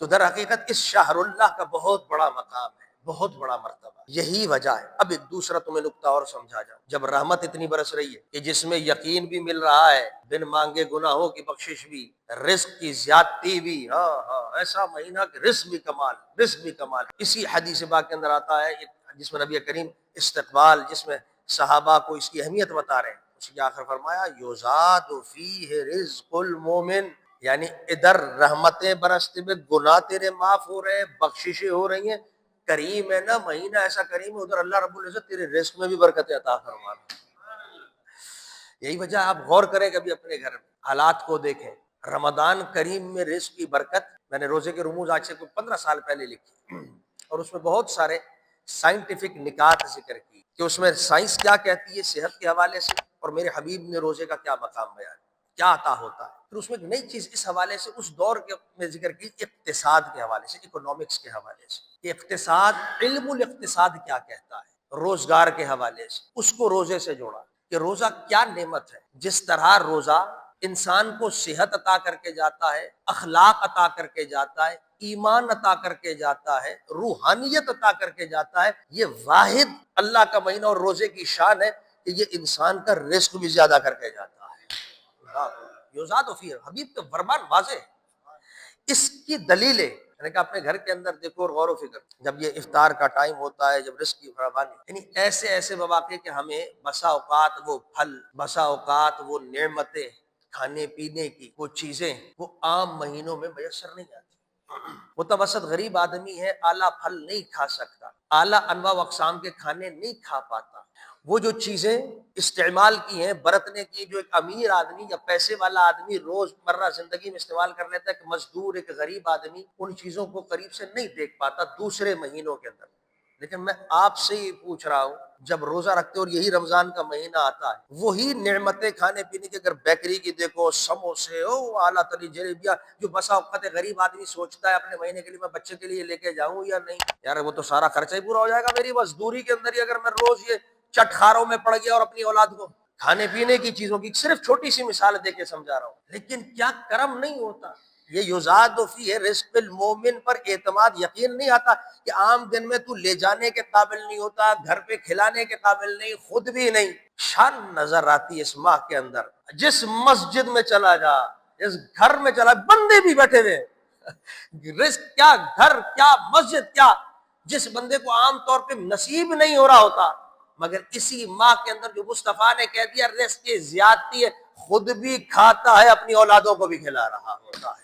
تو در حقیقت اس شہر اللہ کا بہت بڑا مقام ہے، بہت بڑا مرتبہ، یہی وجہ ہے۔ اب ایک دوسرا تمہیں نکتہ اور سمجھا جاؤ، جب رحمت اتنی برس رہی ہے کہ جس میں یقین بھی مل رہا ہے، بن مانگے گناہوں کی بخشش بھی، رزق کی زیادتی بھی، ہاں ہاں، ایسا مہینہ کہ رزق بھی کمال، رزق بھی کمال۔ اسی حدیث پاک کے اندر آتا ہے جس میں نبی کریم استقبال، جس میں صحابہ کو اس کی اہمیت بتا رہے ہیں، اس کی آخر فرمایا یزاد فیہ رزق المومن، یعنی ادھر رحمتیں برستے میں، گناہ تیرے معاف ہو رہے ہیں، بخششیں ہو رہی ہیں، کریم ہے نا مہینہ، ایسا کریم ہے، ادھر اللہ رب العزت تیرے رزق میں بھی برکت عطا فرما رہا ہے۔ یہی وجہ آپ غور کریں کبھی اپنے گھر میں حالات کو دیکھیں، رمضان کریم میں رزق کی برکت، میں نے روزے کے رموز آج سے کوئی 15 سال پہلے لکھی اور اس میں بہت سارے سائنٹیفک نکات ذکر کی کہ اس میں سائنس کیا کہتی ہے صحت کے حوالے سے، اور میرے حبیب نے روزے کا کیا مقام بیان، کیا عطا ہوتا ہے۔ پھر اس میں ایک نئی چیز اس حوالے سے اس دور کے میں ذکر کی، اقتصاد کے حوالے سے، اکنامکس کے حوالے سے، کہ اقتصاد، علم الاقتصاد کیا کہتا ہے، روزگار کے حوالے سے اس کو روزے سے جوڑا کہ روزہ کیا نعمت ہے۔ جس طرح روزہ انسان کو صحت عطا کر کے جاتا ہے، اخلاق عطا کر کے جاتا ہے، ایمان عطا کر کے جاتا ہے، روحانیت عطا کر کے جاتا ہے، یہ واحد اللہ کا مہینہ اور روزے کی شان ہے کہ یہ انسان کا رزق بھی زیادہ کر کے جاتا ہے۔ یوزاد فیہ، حبیب کا فرمان واضح ہے۔ اس کی دلیلیں یعنی کہ اپنے گھر کے اندر دیکھو اور غور و فکر، جب یہ افطار کا ٹائم ہوتا ہے، جب رزق کی فراوانی، یعنی ایسے ایسے مواقع کہ ہمیں بسا اوقات وہ پھل، بسا اوقات وہ نعمتیں، کھانے پینے کی وہ چیزیں، وہ عام مہینوں میں میسر نہیں آتی۔ متوسط غریب آدمی ہے، اعلیٰ پھل نہیں کھا سکتا، اعلیٰ انواع و اقسام کے کھانے نہیں کھا پاتا۔ وہ جو چیزیں استعمال کی ہیں، برتنے کی، جو ایک امیر آدمی یا پیسے والا آدمی روز مرہ زندگی میں استعمال کر لیتا ہے، کہ مزدور ایک غریب آدمی ان چیزوں کو قریب سے نہیں دیکھ پاتا دوسرے مہینوں کے اندر۔ لیکن میں آپ سے ہی پوچھ رہا ہوں، جب روزہ رکھتے اور یہی رمضان کا مہینہ آتا ہے، وہی نعمتیں کھانے پینے کی، اگر بیکری کی دیکھو، سموسے، او اعلیٰ ترین جلیبیاں، جو بسا اوقات غریب آدمی سوچتا ہے اپنے مہینے کے لیے میں بچے کے لیے لے کے جاؤں یا نہیں، یار وہ تو سارا خرچہ ہی پورا ہو جائے گا میری مزدوری کے اندر ہی، اگر میں روز یہ چٹخاروں میں پڑ گیا اور اپنی اولاد کو کھانے پینے کی چیزوں کی صرف چھوٹی سی مثال دے کے سمجھا رہا ہوں۔ لیکن کیا کرم نہیں ہوتا، یہ یزاد فیہ رزق المومن پر اعتماد، یقین نہیں آتا کہ عام دن میں تو لے جانے کے قابل نہیں ہوتا، گھر پہ کھلانے کے قابل نہیں، خود بھی نہیں، شان نظر آتی اس ماہ کے اندر۔ جس مسجد میں چلا جا، جس گھر میں چلا، بندے بھی بیٹھے ہوئے، رزق کیا، گھر کیا، مسجد کیا، جس بندے کو عام طور پہ نصیب نہیں ہو رہا ہوتا، مگر اسی ماہ کے اندر جو مصطفیٰ نے کہہ دیا رزق کی زیادتی ہے، خود بھی کھاتا ہے، اپنی اولادوں کو بھی کھلا رہا ہوتا ہے۔